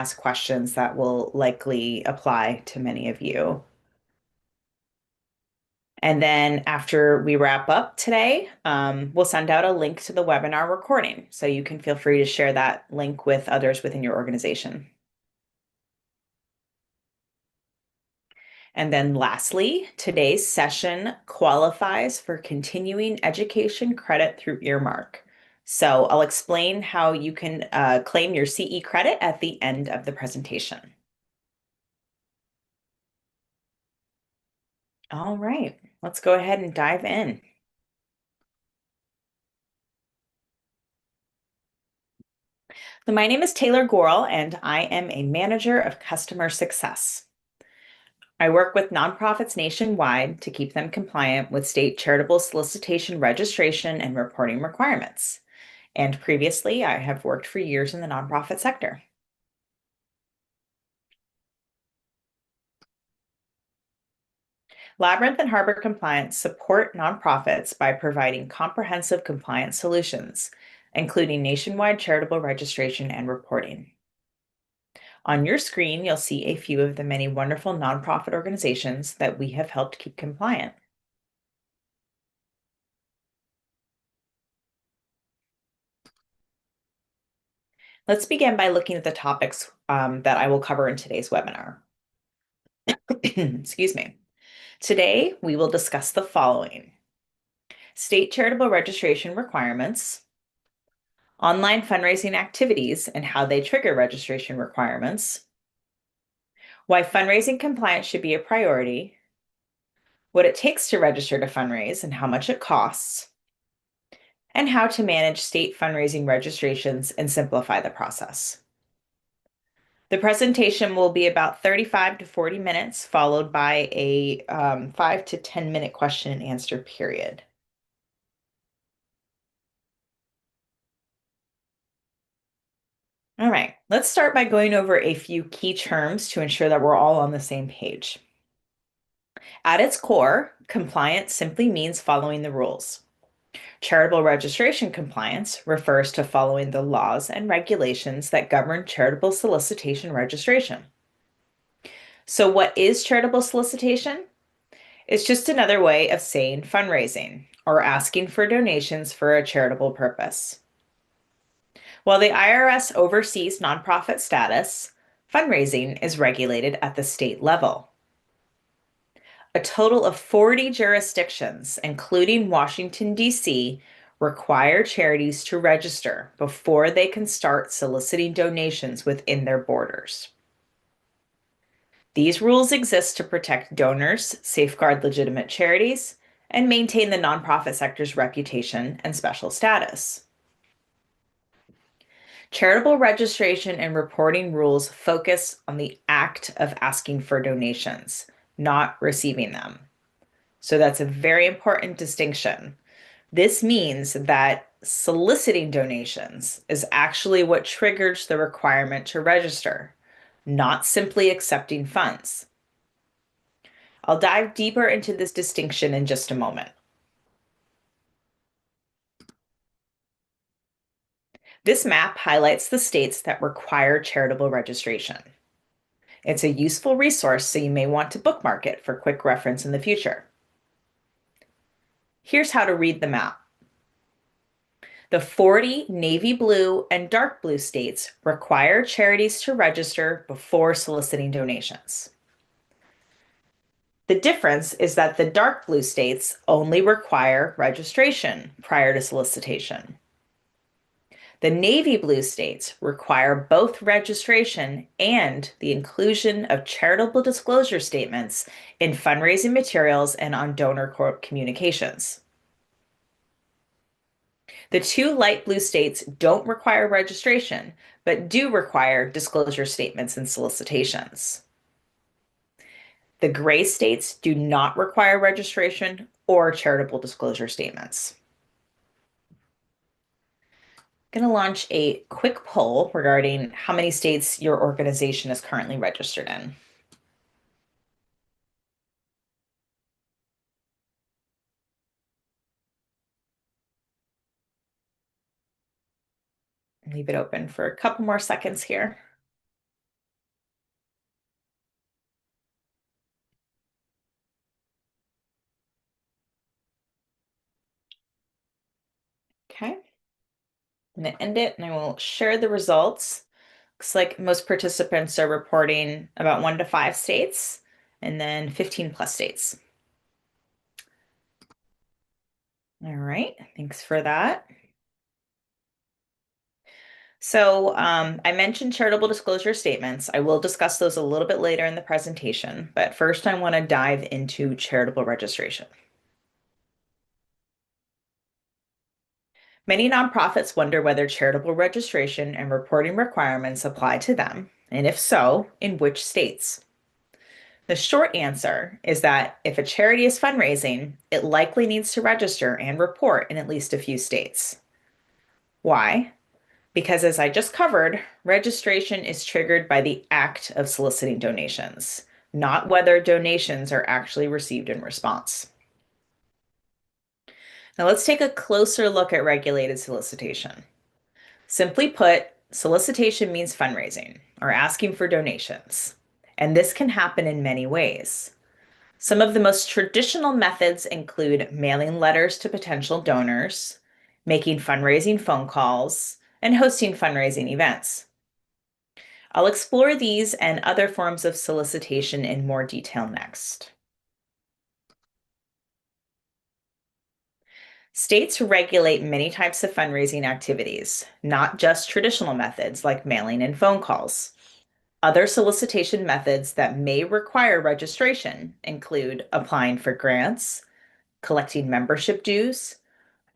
ask questions that will likely apply to many of you. And then after we wrap up today, we'll send out a link to the webinar recording. So you can feel free to share that link with others within your organization. And then lastly, today's session qualifies for continuing education credit through earmark. So I'll explain how you can claim your CE credit at the end of the presentation. All right, let's go ahead and dive in. So my name is Taylor Gorel, and I am a manager of customer success. I work with nonprofits nationwide to keep them compliant with state charitable solicitation registration and reporting requirements. And previously, I have worked for years in the nonprofit sector. Labyrinth and Harbor Compliance support nonprofits by providing comprehensive compliance solutions, including nationwide charitable registration and reporting. On your screen, you'll see a few of the many wonderful nonprofit organizations that we have helped keep compliant. Let's begin by looking at the topics that I will cover in today's webinar. Excuse me. Today, we will discuss the following: state charitable registration requirements, online fundraising activities and how they trigger registration requirements, why fundraising compliance should be a priority, what it takes to register to fundraise and how much it costs, and how to manage state fundraising registrations and simplify the process. The presentation will be about 35 to 40 minutes, followed by a 5 to 10-minute question and answer period. All right, let's start by going over a few key terms to ensure that we're all on the same page. At its core, compliance simply means following the rules. Charitable registration compliance refers to following the laws and regulations that govern charitable solicitation registration. So, what is charitable solicitation? It's just another way of saying fundraising or asking for donations for a charitable purpose. While the IRS oversees nonprofit status, fundraising is regulated at the state level. A total of 40 jurisdictions, including Washington, D.C., require charities to register before they can start soliciting donations within their borders. These rules exist to protect donors, safeguard legitimate charities, and maintain the nonprofit sector's reputation and special status. Charitable registration and reporting rules focus on the act of asking for donations, not receiving them. So that's a very important distinction. This means that soliciting donations is actually what triggers the requirement to register, not simply accepting funds. I'll dive deeper into this distinction in just a moment. This map highlights the states that require charitable registration. It's a useful resource, so you may want to bookmark it for quick reference in the future. Here's how to read the map. The 40 navy blue and dark blue states require charities to register before soliciting donations. The difference is that the dark blue states only require registration prior to solicitation. The navy blue states require both registration and the inclusion of charitable disclosure statements in fundraising materials and on donor communications. The two light blue states don't require registration, but do require disclosure statements and solicitations. The gray states do not require registration or charitable disclosure statements. I'm going to launch a quick poll regarding how many states your organization is currently registered in. Leave it open for a couple more seconds here. Okay, I'm going to end it and I will share the results. Looks like most participants are reporting about 1 to 5 states and then 15 plus states. All right, thanks for that. So I mentioned charitable disclosure statements. I will discuss those a little bit later in the presentation, but first I want to dive into charitable registration. Many nonprofits wonder whether charitable registration and reporting requirements apply to them, and if so, in which states. The short answer is that if a charity is fundraising, it likely needs to register and report in at least a few states. Why? Because as I just covered, registration is triggered by the act of soliciting donations, not whether donations are actually received in response. Now let's take a closer look at regulated solicitation. Simply put, solicitation means fundraising or asking for donations, and this can happen in many ways. Some of the most traditional methods include mailing letters to potential donors, making fundraising phone calls, and hosting fundraising events. I'll explore these and other forms of solicitation in more detail next. States regulate many types of fundraising activities, not just traditional methods like mailing and phone calls. Other solicitation methods that may require registration include applying for grants, collecting membership dues,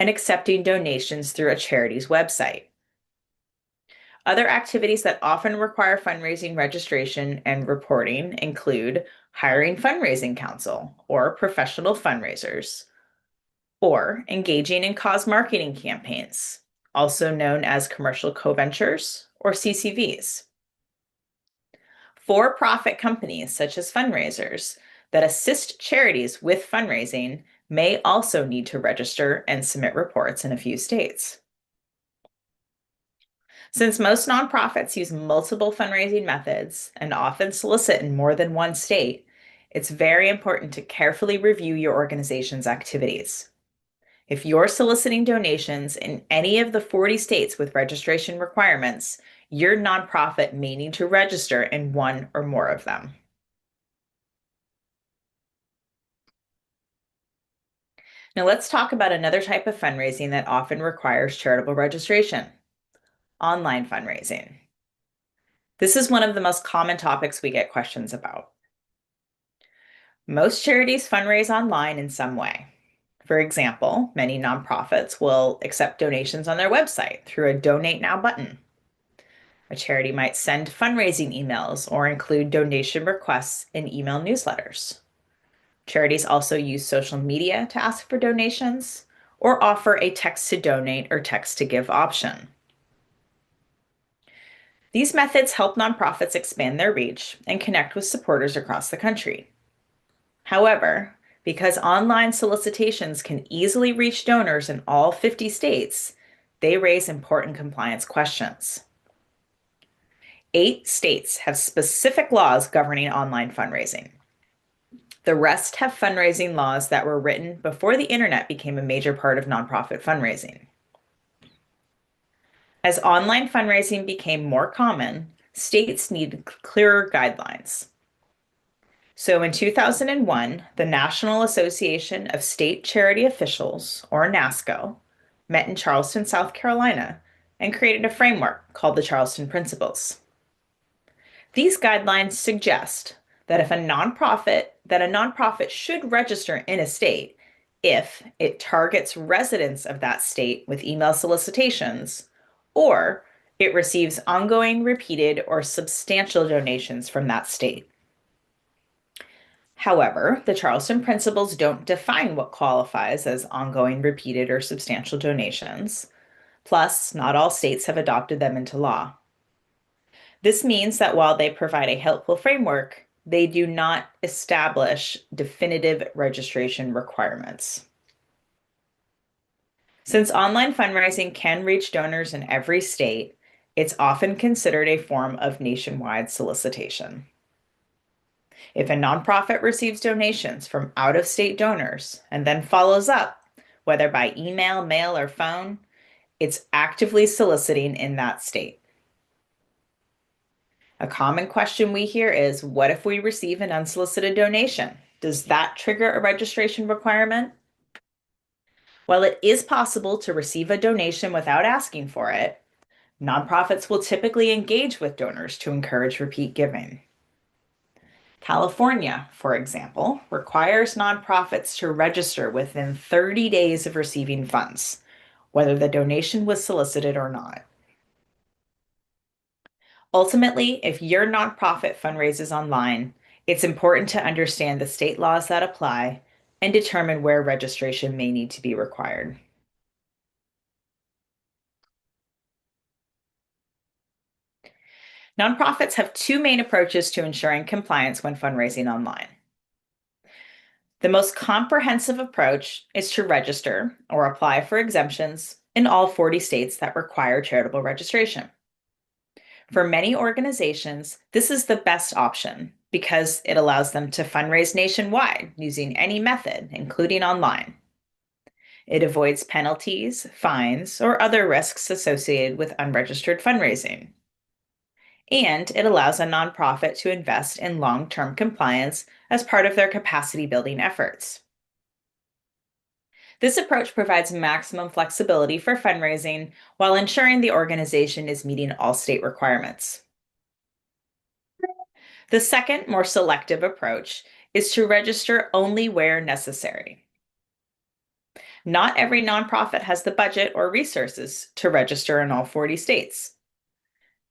and accepting donations through a charity's website. Other activities that often require fundraising registration and reporting include hiring fundraising counsel or professional fundraisers, or engaging in cause marketing campaigns, also known as commercial co-ventures or CCVs. For-profit companies such as fundraisers that assist charities with fundraising may also need to register and submit reports in a few states. Since most nonprofits use multiple fundraising methods and often solicit in more than one state, it's very important to carefully review your organization's activities. If you're soliciting donations in any of the 40 states with registration requirements, your nonprofit may need to register in one or more of them. Now let's talk about another type of fundraising that often requires charitable registration: online fundraising. This is one of the most common topics we get questions about. Most charities fundraise online in some way. For example, many nonprofits will accept donations on their website through a Donate Now button. A charity might send fundraising emails or include donation requests in email newsletters. Charities also use social media to ask for donations or offer a text to donate or text to give option. These methods help nonprofits expand their reach and connect with supporters across the country. However, because online solicitations can easily reach donors in all 50 states, they raise important compliance questions. 8 states have specific laws governing online fundraising. The rest have fundraising laws that were written before the internet became a major part of nonprofit fundraising. As online fundraising became more common, states needed clearer guidelines. So in 2001, the National Association of State Charity Officials, or NASCO, met in Charleston, South Carolina, and created a framework called the Charleston Principles. These guidelines suggest that a nonprofit should register in a state if it targets residents of that state with email solicitations, or it receives ongoing, repeated, or substantial donations from that state. However, the Charleston Principles don't define what qualifies as ongoing, repeated, or substantial donations. Plus, not all states have adopted them into law. This means that while they provide a helpful framework, they do not establish definitive registration requirements. Since online fundraising can reach donors in every state, it's often considered a form of nationwide solicitation. If a nonprofit receives donations from out-of-state donors and then follows up, whether by email, mail, or phone, it's actively soliciting in that state. A common question we hear is, what if we receive an unsolicited donation? Does that trigger a registration requirement? While it is possible to receive a donation without asking for it, nonprofits will typically engage with donors to encourage repeat giving. California, for example, requires nonprofits to register within 30 days of receiving funds, whether the donation was solicited or not. Ultimately, if your nonprofit fundraises online, it's important to understand the state laws that apply and determine where registration may need to be required. Nonprofits have two main approaches to ensuring compliance when fundraising online. The most comprehensive approach is to register or apply for exemptions in all 40 states that require charitable registration. For many organizations, this is the best option because it allows them to fundraise nationwide using any method, including online. It avoids penalties, fines, or other risks associated with unregistered fundraising. And it allows a nonprofit to invest in long-term compliance as part of their capacity building efforts. This approach provides maximum flexibility for fundraising while ensuring the organization is meeting all state requirements. The second, more selective approach is to register only where necessary. Not every nonprofit has the budget or resources to register in all 40 states.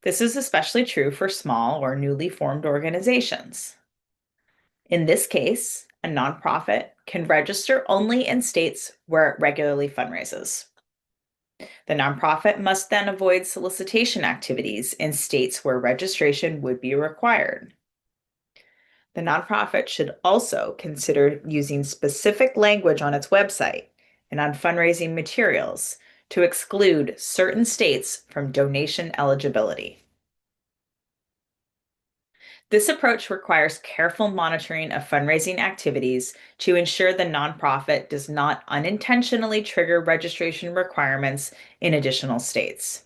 This is especially true for small or newly formed organizations. In this case, a nonprofit can register only in states where it regularly fundraises. The nonprofit must then avoid solicitation activities in states where registration would be required. The nonprofit should also consider using specific language on its website and on fundraising materials to exclude certain states from donation eligibility. This approach requires careful monitoring of fundraising activities to ensure the nonprofit does not unintentionally trigger registration requirements in additional states.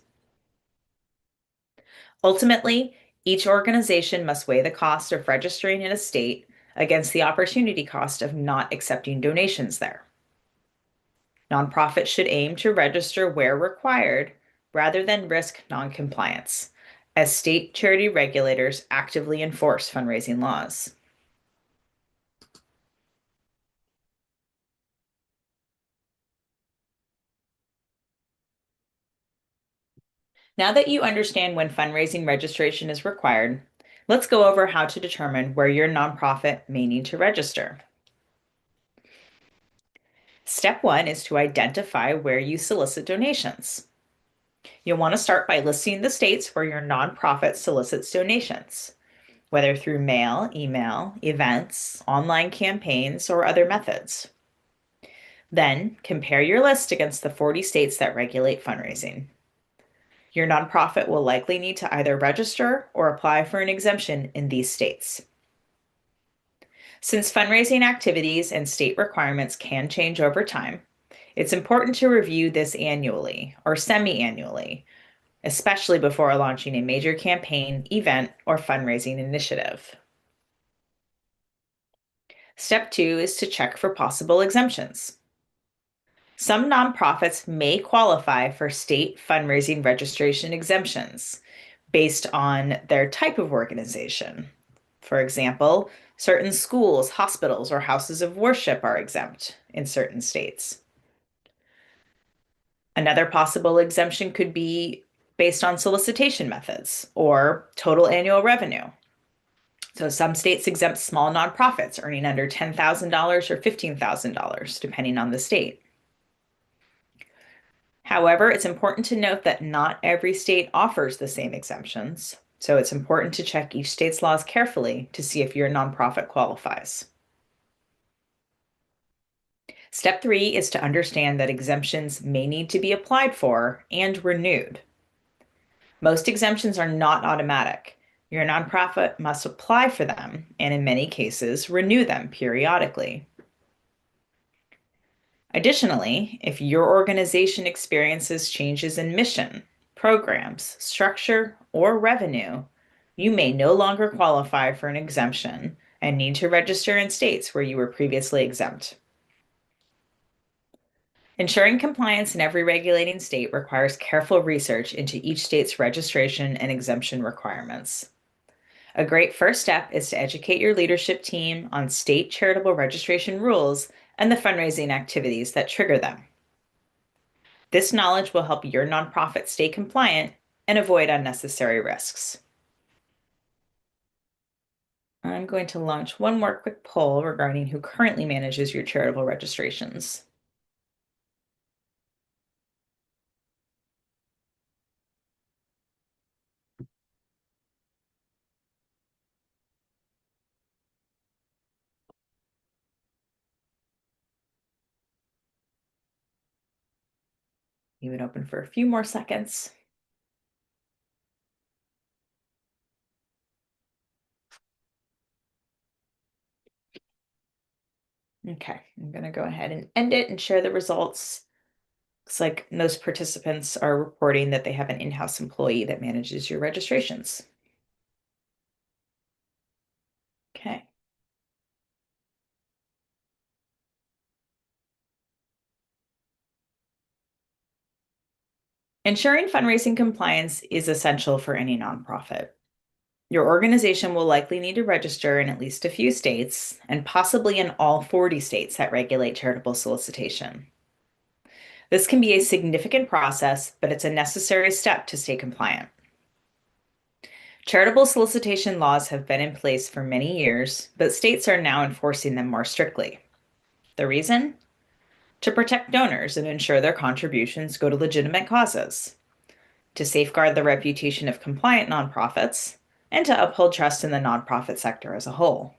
Ultimately, each organization must weigh the cost of registering in a state against the opportunity cost of not accepting donations there. Nonprofits should aim to register where required rather than risk noncompliance, as state charity regulators actively enforce fundraising laws. Now that you understand when fundraising registration is required, let's go over how to determine where your nonprofit may need to register. Step one is to identify where you solicit donations. You'll want to start by listing the states where your nonprofit solicits donations, whether through mail, email, events, online campaigns, or other methods. Then compare your list against the 40 states that regulate fundraising. Your nonprofit will likely need to either register or apply for an exemption in these states. Since fundraising activities and state requirements can change over time, it's important to review this annually or semi-annually, especially before launching a major campaign, event, or fundraising initiative. Step two is to check for possible exemptions. Some nonprofits may qualify for state fundraising registration exemptions based on their type of organization. For example, certain schools, hospitals, or houses of worship are exempt in certain states. Another possible exemption could be based on solicitation methods or total annual revenue. So some states exempt small nonprofits earning under $10,000 or $15,000, depending on the state. However, it's important to note that not every state offers the same exemptions, so it's important to check each state's laws carefully to see if your nonprofit qualifies. Step three is to understand that exemptions may need to be applied for and renewed. Most exemptions are not automatic. Your nonprofit must apply for them and, in many cases, renew them periodically. Additionally, if your organization experiences changes in mission, programs, structure, or revenue, you may no longer qualify for an exemption and need to register in states where you were previously exempt. Ensuring compliance in every regulating state requires careful research into each state's registration and exemption requirements. A great first step is to educate your leadership team on state charitable registration rules and the fundraising activities that trigger them. This knowledge will help your nonprofit stay compliant and avoid unnecessary risks. I'm going to launch one more quick poll regarding who currently manages your charitable registrations. Leave it open for a few more seconds. Okay, I'm going to go ahead and end it and share the results. Looks like most participants are reporting that they have an in-house employee that manages your registrations. Okay. Ensuring fundraising compliance is essential for any nonprofit. Your organization will likely need to register in at least a few states, and possibly in all 40 states that regulate charitable solicitation. This can be a significant process, but it's a necessary step to stay compliant. Charitable solicitation laws have been in place for many years, but states are now enforcing them more strictly. The reason? To protect donors and ensure their contributions go to legitimate causes, to safeguard the reputation of compliant nonprofits, and to uphold trust in the nonprofit sector as a whole.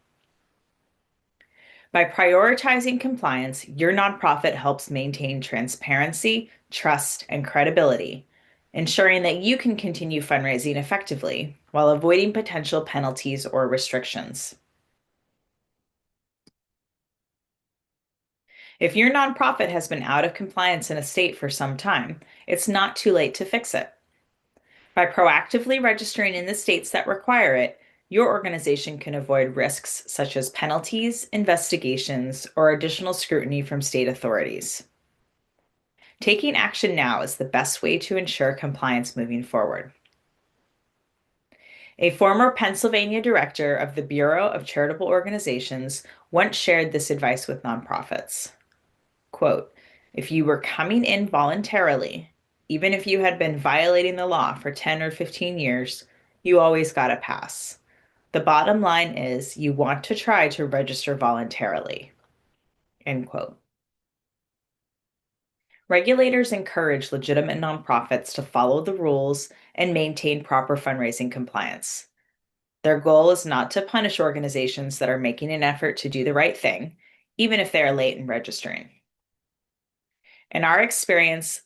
By prioritizing compliance, your nonprofit helps maintain transparency, trust, and credibility, ensuring that you can continue fundraising effectively while avoiding potential penalties or restrictions. If your nonprofit has been out of compliance in a state for some time, it's not too late to fix it. By proactively registering in the states that require it, your organization can avoid risks such as penalties, investigations, or additional scrutiny from state authorities. Taking action now is the best way to ensure compliance moving forward. A former Pennsylvania director of the Bureau of Charitable Organizations once shared this advice with nonprofits. Quote, "If you were coming in voluntarily, even if you had been violating the law for 10 or 15 years, you always got a pass. The bottom line is you want to try to register voluntarily." End quote. Regulators encourage legitimate nonprofits to follow the rules and maintain proper fundraising compliance. Their goal is not to punish organizations that are making an effort to do the right thing, even if they are late in registering. In our experience,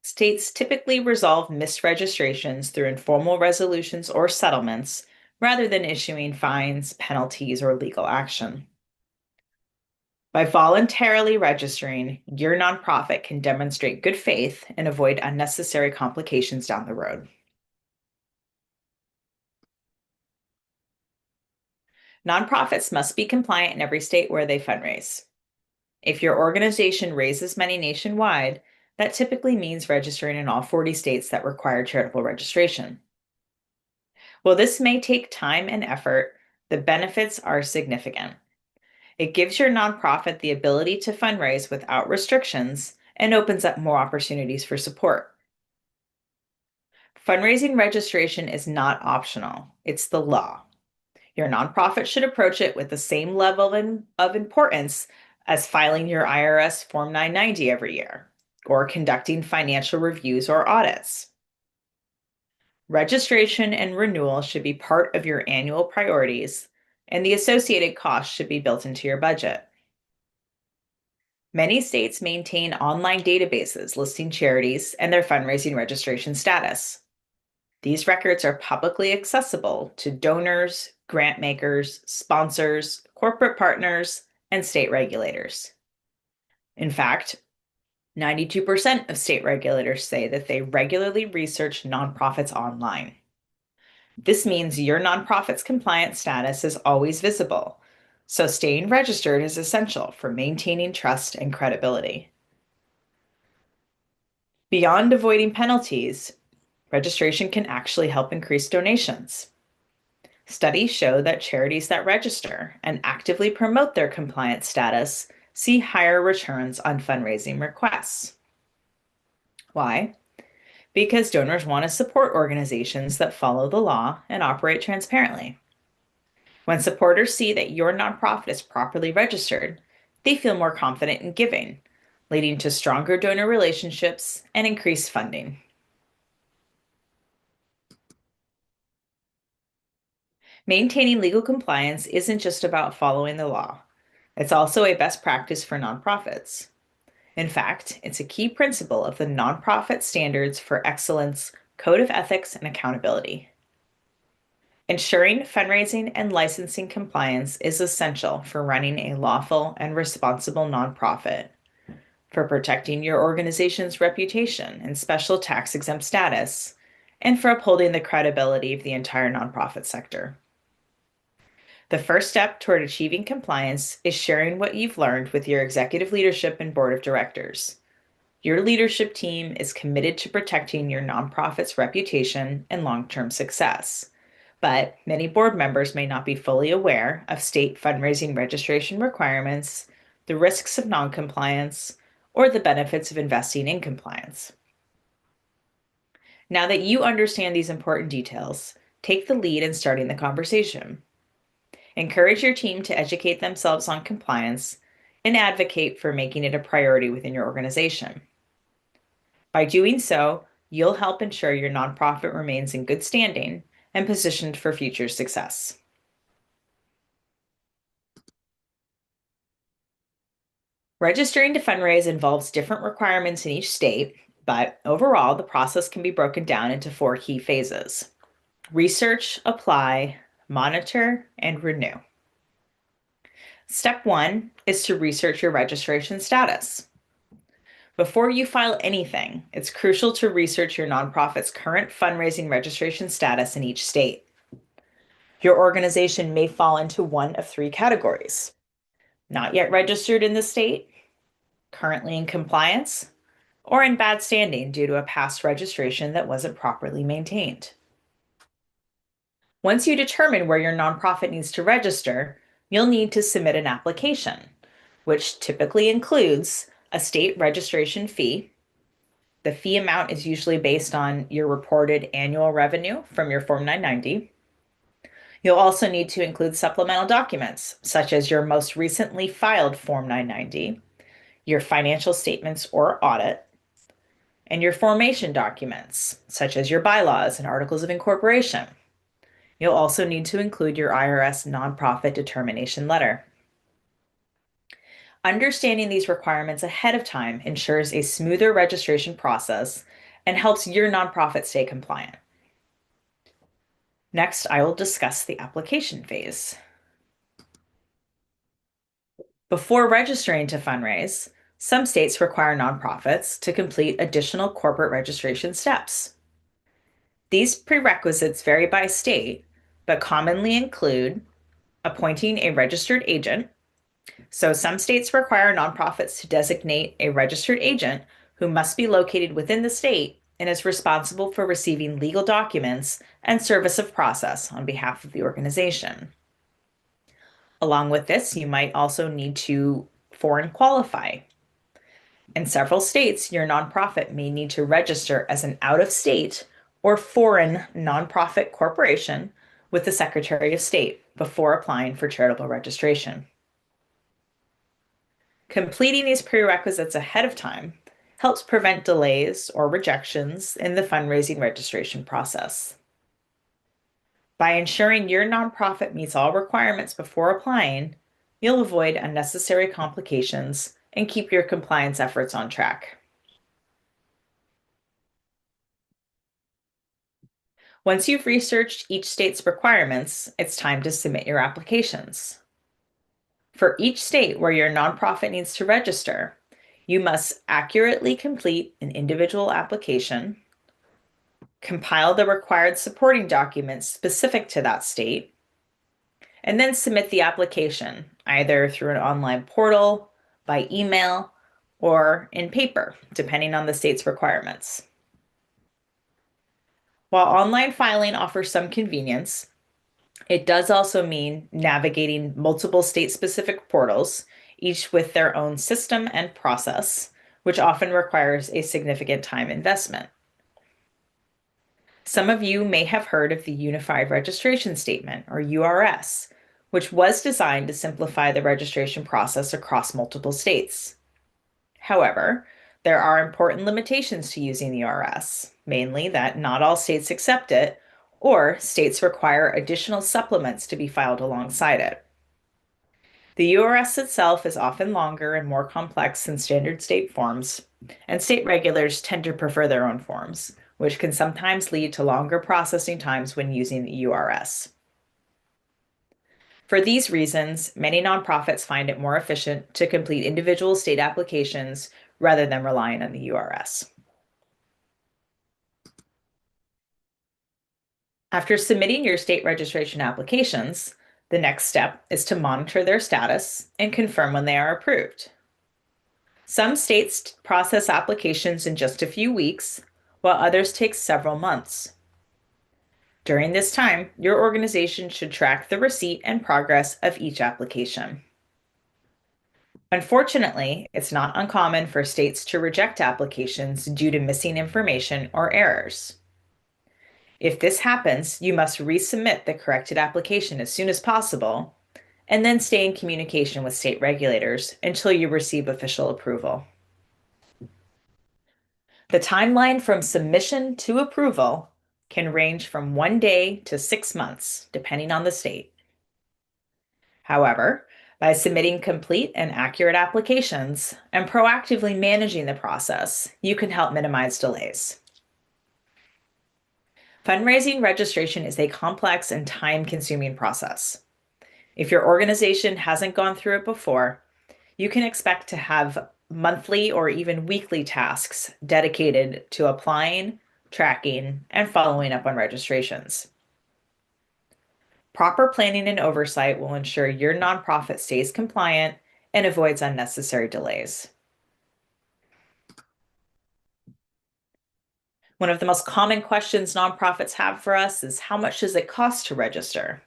states typically resolve missed registrations through informal resolutions or settlements rather than issuing fines, penalties, or legal action. By voluntarily registering, your nonprofit can demonstrate good faith and avoid unnecessary complications down the road. Nonprofits must be compliant in every state where they fundraise. If your organization raises money nationwide, that typically means registering in all 40 states that require charitable registration. While this may take time and effort, the benefits are significant. It gives your nonprofit the ability to fundraise without restrictions and opens up more opportunities for support. Fundraising registration is not optional, it's the law. Your nonprofit should approach it with the same level of importance as filing your IRS Form 990 every year or conducting financial reviews or audits. Registration and renewal should be part of your annual priorities, and the associated costs should be built into your budget. Many states maintain online databases listing charities and their fundraising registration status. These records are publicly accessible to donors, grant makers, sponsors, corporate partners, and state regulators. In fact, 92% of state regulators say that they regularly research nonprofits online. This means your nonprofit's compliance status is always visible, so staying registered is essential for maintaining trust and credibility. Beyond avoiding penalties, registration can actually help increase donations. Studies show that charities that register and actively promote their compliance status see higher returns on fundraising requests. Why? Because donors want to support organizations that follow the law and operate transparently. When supporters see that your nonprofit is properly registered, they feel more confident in giving, leading to stronger donor relationships and increased funding. Maintaining legal compliance isn't just about following the law. It's also a best practice for nonprofits. In fact, it's a key principle of the Nonprofit Standards for Excellence Code of Ethics and Accountability. Ensuring fundraising and licensing compliance is essential for running a lawful and responsible nonprofit, for protecting your organization's reputation and special tax-exempt status, and for upholding the credibility of the entire nonprofit sector. The first step toward achieving compliance is sharing what you've learned with your executive leadership and board of directors. Your leadership team is committed to protecting your nonprofit's reputation and long-term success. But many board members may not be fully aware of state fundraising registration requirements, the risks of noncompliance, or the benefits of investing in compliance. Now that you understand these important details, take the lead in starting the conversation. Encourage your team to educate themselves on compliance and advocate for making it a priority within your organization. By doing so, you'll help ensure your nonprofit remains in good standing and positioned for future success. Registering to fundraise involves different requirements in each state, but overall, the process can be broken down into 4 key phases: research, apply, monitor, and renew. Step 1 is to research your registration status. Before you file anything, it's crucial to research your nonprofit's current fundraising registration status in each state. Your organization may fall into one of 3 categories: not yet registered in the state, currently in compliance, or in bad standing due to a past registration that wasn't properly maintained. Once you determine where your nonprofit needs to register, you'll need to submit an application, which typically includes a state registration fee. The fee amount is usually based on your reported annual revenue from your Form 990. You'll also need to include supplemental documents, such as your most recently filed Form 990, your financial statements or audit, and your formation documents, such as your bylaws and articles of incorporation. You'll also need to include your IRS nonprofit determination letter. Understanding these requirements ahead of time ensures a smoother registration process and helps your nonprofit stay compliant. Next, I will discuss the application phase. Before registering to fundraise, some states require nonprofits to complete additional corporate registration steps. These prerequisites vary by state, but commonly include appointing a registered agent. So some states require nonprofits to designate a registered agent who must be located within the state and is responsible for receiving legal documents and service of process on behalf of the organization. Along with this, you might also need to foreign qualify. In several states, your nonprofit may need to register as an out-of-state or foreign nonprofit corporation with the Secretary of State before applying for charitable registration. Completing these prerequisites ahead of time helps prevent delays or rejections in the fundraising registration process. By ensuring your nonprofit meets all requirements before applying, you'll avoid unnecessary complications and keep your compliance efforts on track. Once you've researched each state's requirements, it's time to submit your applications. For each state where your nonprofit needs to register, You must accurately complete an individual application, compile the required supporting documents specific to that state, and then submit the application either through an online portal, by email, or in paper, depending on the state's requirements. While online filing offers some convenience, it does also mean navigating multiple state-specific portals, each with their own system and process, which often requires a significant time investment. Some of you may have heard of the Unified Registration Statement, or URS, which was designed to simplify the registration process across multiple states. However, there are important limitations to using the URS, mainly that not all states accept it, or states require additional supplements to be filed alongside it. The URS itself is often longer and more complex than standard state forms, and state regulators tend to prefer their own forms, which can sometimes lead to longer processing times when using the URS. For these reasons, many nonprofits find it more efficient to complete individual state applications rather than relying on the URS. After submitting your state registration applications, the next step is to monitor their status and confirm when they are approved. Some states process applications in just a few weeks, while others take several months. During this time, your organization should track the receipt and progress of each application. Unfortunately, it's not uncommon for states to reject applications due to missing information or errors. If this happens, you must resubmit the corrected application as soon as possible, and then stay in communication with state regulators until you receive official approval. The timeline from submission to approval can range from 1 day to 6 months, depending on the state. However, by submitting complete and accurate applications and proactively managing the process, you can help minimize delays. Fundraising registration is a complex and time-consuming process. If your organization hasn't gone through it before, you can expect to have monthly or even weekly tasks dedicated to applying, tracking, and following up on registrations. Proper planning and oversight will ensure your nonprofit stays compliant and avoids unnecessary delays. One of the most common questions nonprofits have for us is, how much does it cost to register?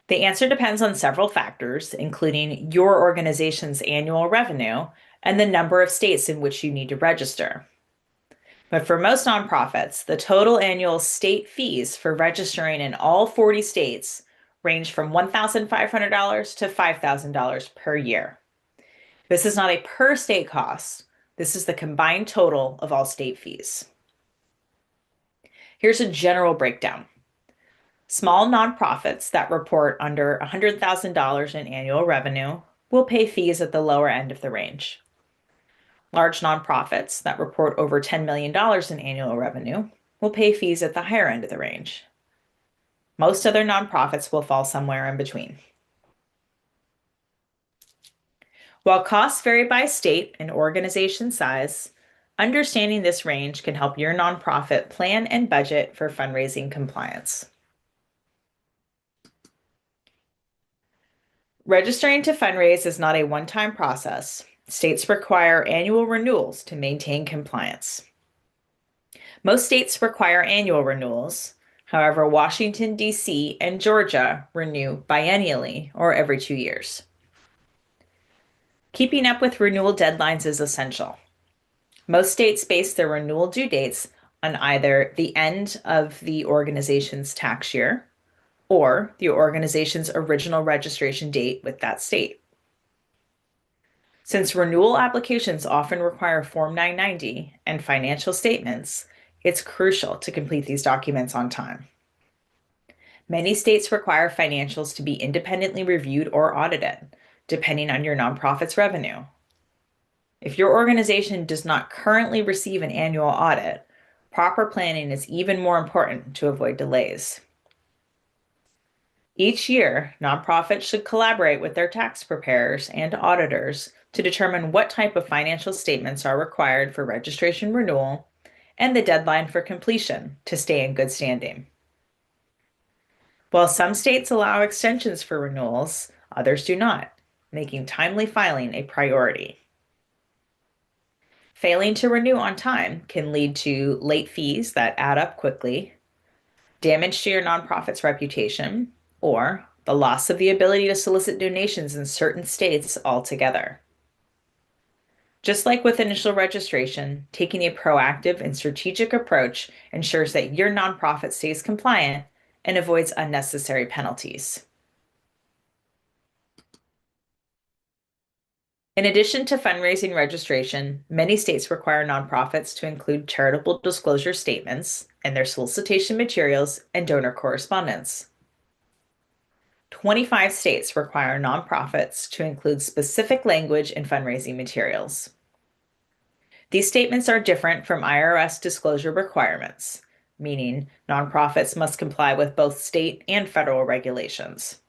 The answer depends on several factors, including your organization's annual revenue and the number of states in which you need to register. But for most nonprofits, the total annual state fees for registering in all 40 states range from $1,500 to $5,000 per year. This is not a per state cost. This is the combined total of all state fees. Here's a general breakdown. Small nonprofits that report under $100,000 in annual revenue will pay fees at the lower end of the range. Large nonprofits that report over $10 million in annual revenue will pay fees at the higher end of the range. Most other nonprofits will fall somewhere in between. While costs vary by state and organization size, understanding this range can help your nonprofit plan and budget for fundraising compliance. Registering to fundraise is not a one-time process. States require annual renewals to maintain compliance. Most states require annual renewals. However, Washington, D.C. and Georgia renew biennially, or every 2 years. Keeping up with renewal deadlines is essential. Most states base their renewal due dates on either the end of the organization's tax year or the organization's original registration date with that state. Since renewal applications often require Form 990 and financial statements, it's crucial to complete these documents on time. Many states require financials to be independently reviewed or audited, depending on your nonprofit's revenue. If your organization does not currently receive an annual audit, proper planning is even more important to avoid delays. Each year, nonprofits should collaborate with their tax preparers and auditors to determine what type of financial statements are required for registration renewal, and the deadline for completion to stay in good standing. While some states allow extensions for renewals, others do not, making timely filing a priority. Failing to renew on time can lead to late fees that add up quickly, damage to your nonprofit's reputation, or the loss of the ability to solicit donations in certain states altogether. Just like with initial registration, taking a proactive and strategic approach ensures that your nonprofit stays compliant and avoids unnecessary penalties. In addition to fundraising registration, many states require nonprofits to include charitable disclosure statements in their solicitation materials and donor correspondence. 25 states require nonprofits to include specific language in fundraising materials. These statements are different from IRS disclosure requirements, meaning nonprofits must comply with both state and federal regulations.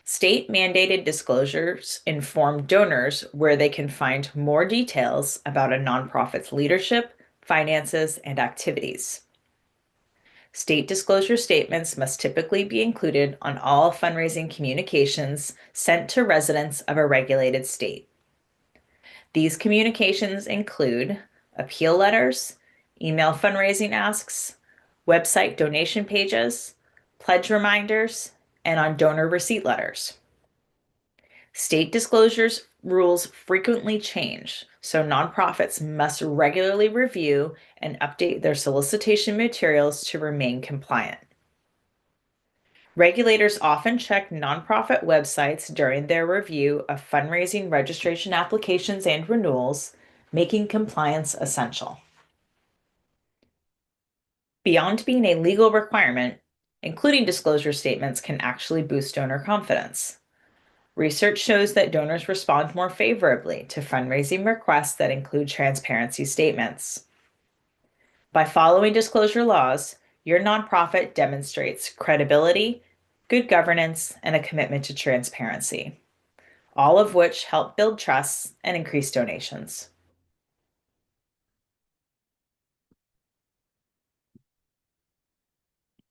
State-mandated disclosures inform donors where they can find more details about a nonprofit's leadership, finances, and activities. State disclosure statements must typically be included on all fundraising communications sent to residents of a regulated state. These communications include appeal letters, email fundraising asks, website donation pages, pledge reminders, and on donor receipt letters. State disclosures rules frequently change, so nonprofits must regularly review and update their solicitation materials to remain compliant. Regulators often check nonprofit websites during their review of fundraising registration applications and renewals, making compliance essential. Beyond being a legal requirement, including disclosure statements can actually boost donor confidence. Research shows that donors respond more favorably to fundraising requests that include transparency statements. By following disclosure laws, your nonprofit demonstrates credibility, good governance, and a commitment to transparency, all of which help build trust and increase donations.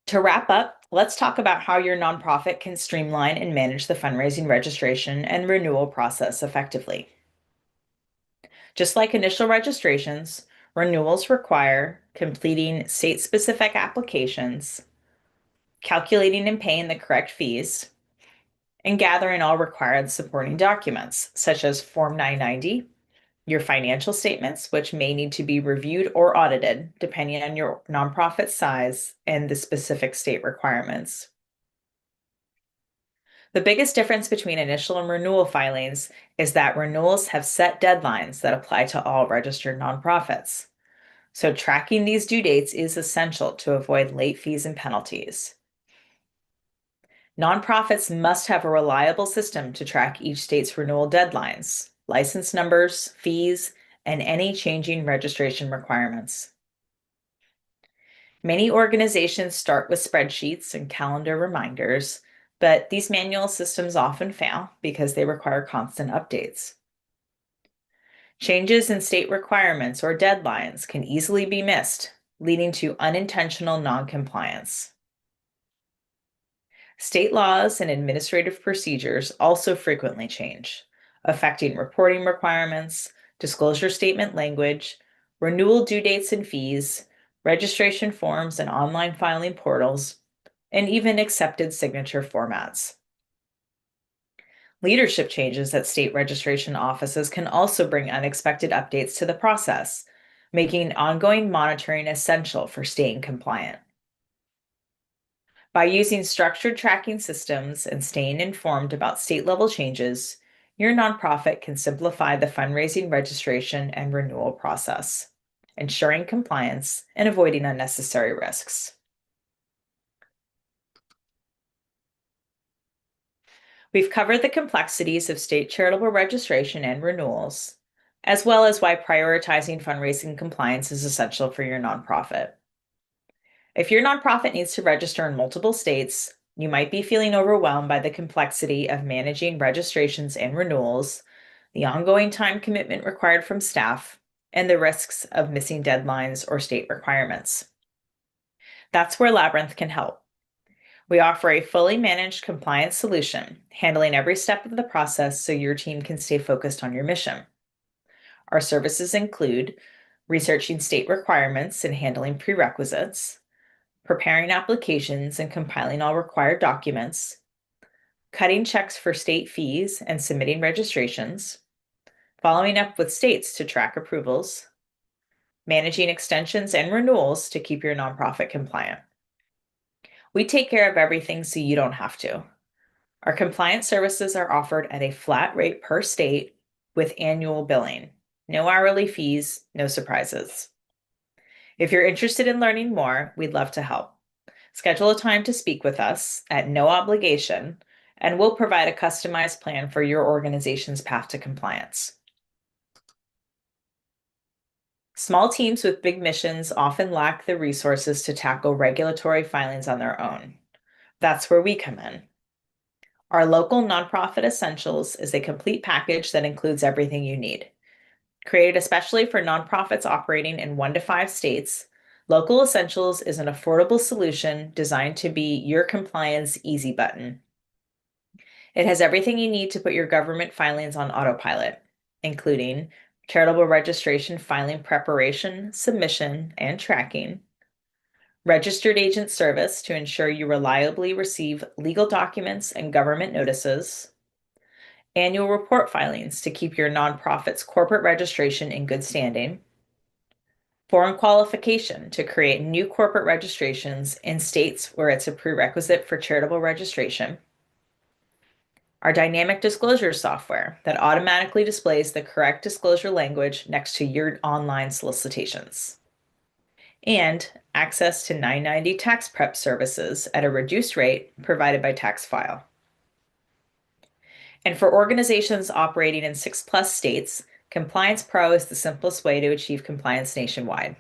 To wrap up, let's talk about how your nonprofit can streamline and manage the fundraising registration and renewal process effectively. Just like initial registrations, renewals require completing state-specific applications, calculating and paying the correct fees, and gathering all required supporting documents, such as Form 990, your financial statements, which may need to be reviewed or audited depending on your nonprofit size and the specific state requirements. The biggest difference between initial and renewal filings is that renewals have set deadlines that apply to all registered nonprofits. So tracking these due dates is essential to avoid late fees and penalties. Nonprofits must have a reliable system to track each state's renewal deadlines, license numbers, fees, and any changing registration requirements. Many organizations start with spreadsheets and calendar reminders, but these manual systems often fail because they require constant updates. Changes in state requirements or deadlines can easily be missed, leading to unintentional noncompliance. State laws and administrative procedures also frequently change, affecting reporting requirements, disclosure statement language, renewal due dates and fees, registration forms and online filing portals, and even accepted signature formats. Leadership changes at state registration offices can also bring unexpected updates to the process, making ongoing monitoring essential for staying compliant. By using structured tracking systems and staying informed about state-level changes, your nonprofit can simplify the fundraising registration and renewal process, ensuring compliance and avoiding unnecessary risks. We've covered the complexities of state charitable registration and renewals, as well as why prioritizing fundraising compliance is essential for your nonprofit. If your nonprofit needs to register in multiple states, you might be feeling overwhelmed by the complexity of managing registrations and renewals, the ongoing time commitment required from staff, and the risks of missing deadlines or state requirements. That's where Labyrinth can help. We offer a fully managed compliance solution, handling every step of the process so your team can stay focused on your mission. Our services include researching state requirements and handling prerequisites, preparing applications and compiling all required documents, cutting checks for state fees and submitting registrations, following up with states to track approvals, managing extensions and renewals to keep your nonprofit compliant. We take care of everything so you don't have to. Our compliance services are offered at a flat rate per state with annual billing. No hourly fees, no surprises. If you're interested in learning more, we'd love to help. Schedule a time to speak with us at no obligation, and we'll provide a customized plan for your organization's path to compliance. Small teams with big missions often lack the resources to tackle regulatory filings on their own. That's where we come in. Our local nonprofit essentials is a complete package that includes everything you need. Created especially for nonprofits operating in 1 to 5 states, Local Essentials is an affordable solution designed to be your compliance easy button. It has everything you need to put your government filings on autopilot, including charitable registration filing preparation, submission, and tracking, registered agent service to ensure you reliably receive legal documents and government notices, annual report filings to keep your nonprofit's corporate registration in good standing, foreign qualification to create new corporate registrations in states where it's a prerequisite for charitable registration, our dynamic disclosure software that automatically displays the correct disclosure language next to your online solicitations, and access to 990 tax prep services at a reduced rate provided by TaxFile. And for organizations operating in 6+ states, Compliance Pro is the simplest way to achieve compliance nationwide.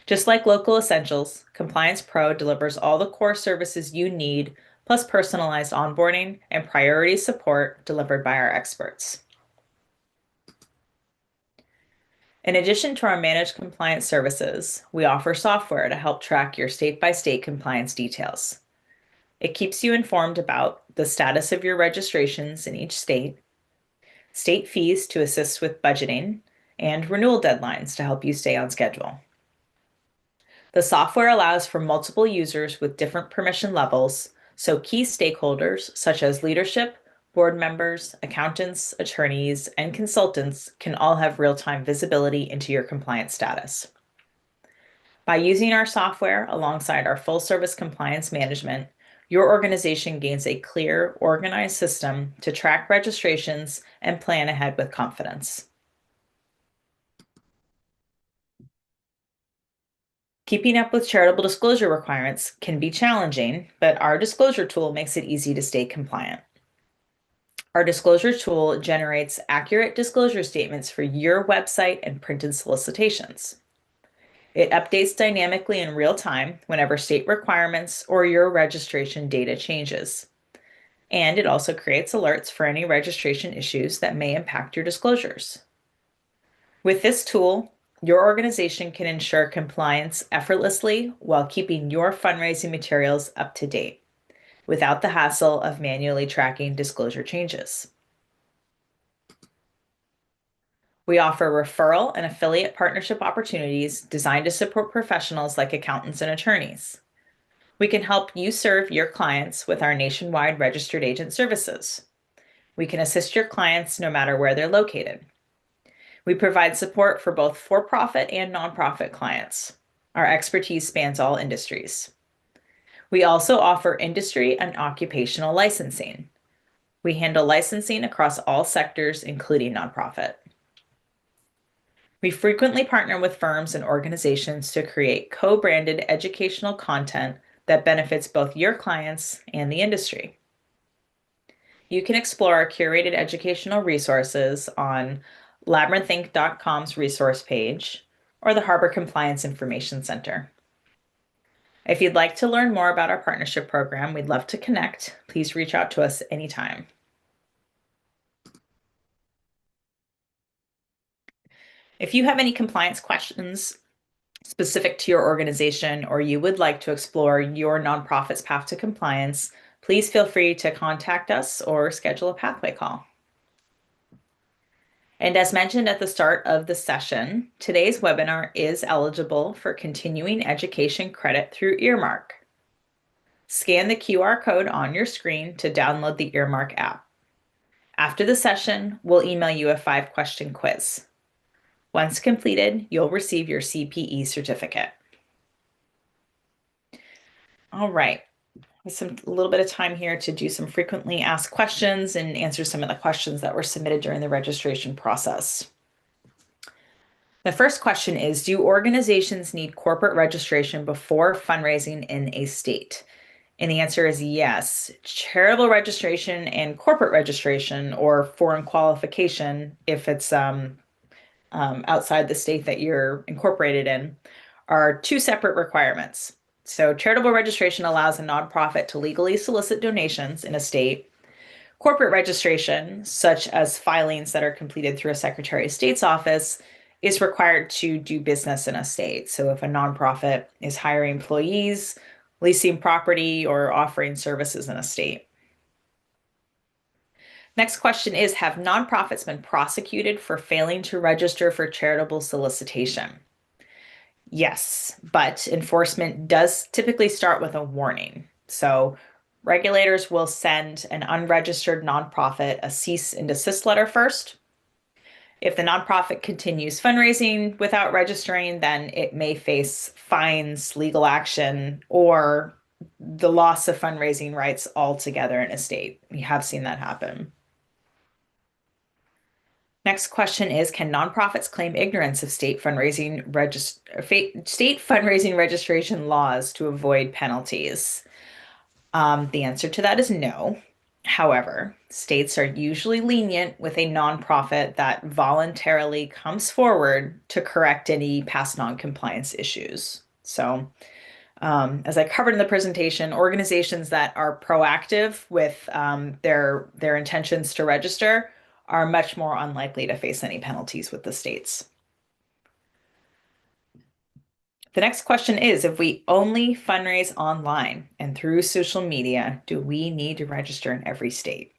Just like Local Essentials, Compliance Pro delivers all the core services you need, plus personalized onboarding and priority support delivered by our experts. In addition to our managed compliance services, we offer software to help track your state-by-state compliance details. It keeps you informed about the status of your registrations in each state, state fees to assist with budgeting, and renewal deadlines to help you stay on schedule. The software allows for multiple users with different permission levels, so key stakeholders such as leadership, board members, accountants, attorneys, and consultants can all have real-time visibility into your compliance status. By using our software alongside our full-service compliance management, your organization gains a clear, organized system to track registrations and plan ahead with confidence. Keeping up with charitable disclosure requirements can be challenging, but our disclosure tool makes it easy to stay compliant. Our disclosure tool generates accurate disclosure statements for your website and printed solicitations. It updates dynamically in real time whenever state requirements or your registration data changes. And it also creates alerts for any registration issues that may impact your disclosures. With this tool, your organization can ensure compliance effortlessly while keeping your fundraising materials up to date, without the hassle of manually tracking disclosure changes. We offer referral and affiliate partnership opportunities designed to support professionals like accountants and attorneys. We can help you serve your clients with our nationwide registered agent services. We can assist your clients no matter where they're located. We provide support for both for-profit and nonprofit clients. Our expertise spans all industries. We also offer industry and occupational licensing. We handle licensing across all sectors, including nonprofit. We frequently partner with firms and organizations to create co-branded educational content that benefits both your clients and the industry. You can explore our curated educational resources on labyrinthinc.com's resource page or the Harbor Compliance Information Center. If you'd like to learn more about our partnership program, we'd love to connect. Please reach out to us anytime. If you have any compliance questions specific to your organization or you would like to explore your nonprofit's path to compliance, please feel free to contact us or schedule a pathway call. And as mentioned at the start of the session, today's webinar is eligible for continuing education credit through Earmark. Scan the QR code on your screen to download the Earmark app. After the session, we'll email you a 5-question quiz. Once completed, you'll receive your CPE certificate. All right, with a little bit of time here to do some frequently asked questions and answer some of the questions that were submitted during the registration process. The first question is, do organizations need corporate registration before fundraising in a state? And the answer is yes. Charitable registration and corporate registration, or foreign qualification, if it's outside the state that you're incorporated in, are two separate requirements. So charitable registration allows a nonprofit to legally solicit donations in a state. Corporate registration, such as filings that are completed through a Secretary of State's office, is required to do business in a state. So if a nonprofit is hiring employees, leasing property, or offering services in a state. Next question is, have nonprofits been prosecuted for failing to register for charitable solicitation? Yes, but enforcement does typically start with a warning. So regulators will send an unregistered nonprofit a cease and desist letter first. If the nonprofit continues fundraising without registering, then it may face fines, legal action, or the loss of fundraising rights altogether in a state. We have seen that happen. Next question is, can nonprofits claim ignorance of state fundraising registration laws to avoid penalties? The answer to that is no. However, states are usually lenient with a nonprofit that voluntarily comes forward to correct any past non-compliance issues. So, as I covered in the presentation, organizations that are proactive with their intentions to register are much more unlikely to face any penalties with the states. The next question is, if we only fundraise online and through social media, do we need to register in every state?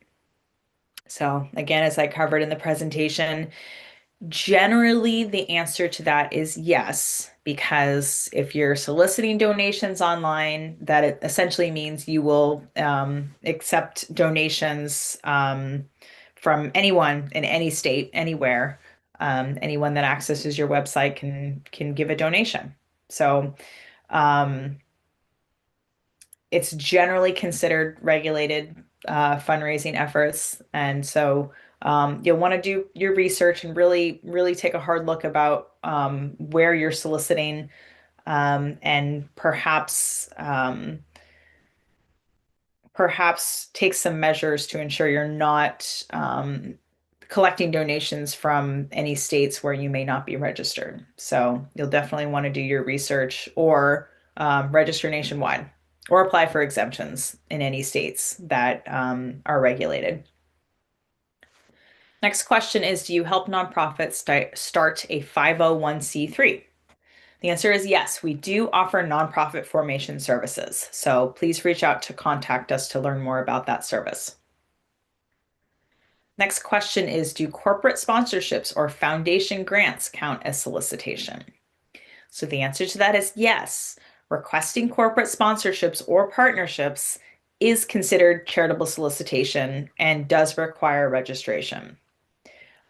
So again, as I covered in the presentation, generally the answer to that is yes, because if you're soliciting donations online, that it essentially means you will accept donations from anyone in any state, anywhere. Anyone that accesses your website can give a donation. So it's generally considered regulated fundraising efforts. And so you'll want to do your research and really take a hard look about where you're soliciting and perhaps take some measures to ensure you're not collecting donations from any states where you may not be registered. So you'll definitely want to do your research or register nationwide or apply for exemptions in any states that are regulated. Next question is, do you help nonprofits start a 501c3? The answer is yes, we do offer nonprofit formation services. So please reach out to contact us to learn more about that service. Next question is, do corporate sponsorships or foundation grants count as solicitation? So the answer to that is yes. Requesting corporate sponsorships or partnerships is considered charitable solicitation and does require registration.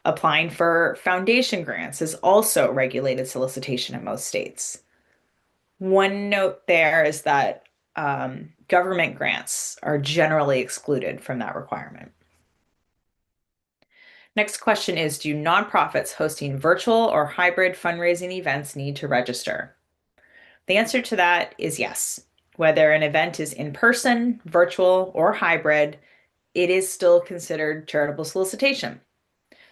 Applying for foundation grants is also regulated solicitation in most states. One note there is that government grants are generally excluded from that requirement. Next question is, do nonprofits hosting virtual or hybrid fundraising events need to register? The answer to that is yes. Whether an event is in person, virtual, or hybrid, it is still considered charitable solicitation.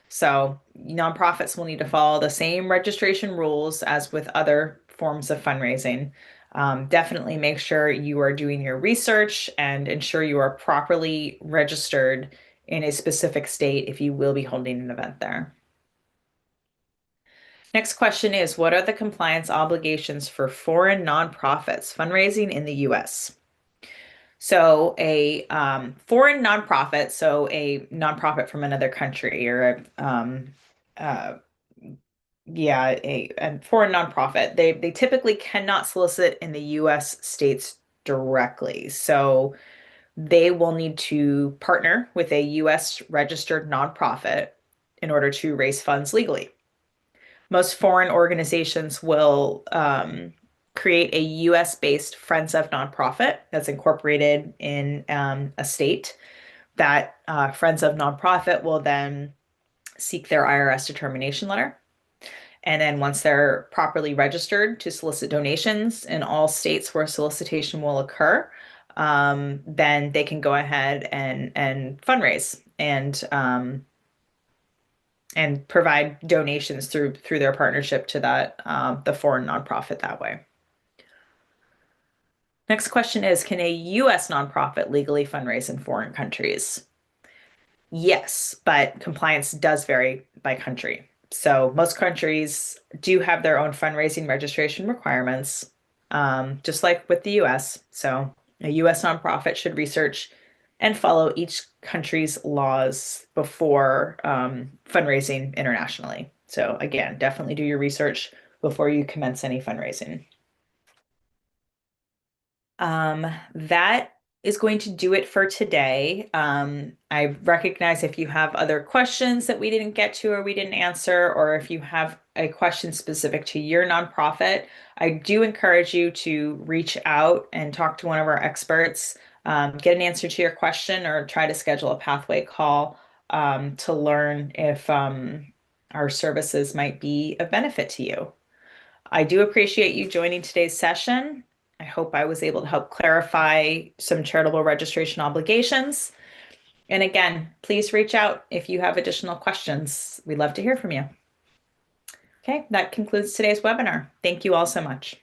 So nonprofits will need to follow the same registration rules as with other forms of fundraising. Definitely make sure you are doing your research and ensure you are properly registered in a specific state if you will be holding an event there. Next question is, what are the compliance obligations for foreign nonprofits fundraising in the US? So a foreign nonprofit, so a nonprofit from another country or uh, yeah, a foreign nonprofit, they typically cannot solicit in the US states directly. So they will need to partner with a US registered nonprofit in order to raise funds legally. Most foreign organizations will create a US based Friends of Nonprofit that's incorporated in a state. That Friends of Nonprofit will then seek their IRS determination letter. And then once they're properly registered to solicit donations in all states where solicitation will occur, then they can go ahead and fundraise and provide donations through their partnership to that the foreign nonprofit that way. Next question is, can a U.S. nonprofit legally fundraise in foreign countries? Yes, but compliance does vary by country. So most countries do have their own fundraising registration requirements, just like with the US. So a US nonprofit should research and follow each country's laws before fundraising internationally. So again, definitely do your research before you commence any fundraising. That is going to do it for today. I recognize if you have other questions that we didn't get to or we didn't answer, or if you have a question specific to your nonprofit, I do encourage you to reach out and talk to one of our experts, get an answer to your question, or try to schedule a pathway call to learn if our services might be of benefit to you. I do appreciate you joining today's session. I hope I was able to help clarify some charitable registration obligations. And again, please reach out if you have additional questions. We'd love to hear from you. Okay, that concludes today's webinar. Thank you all so much.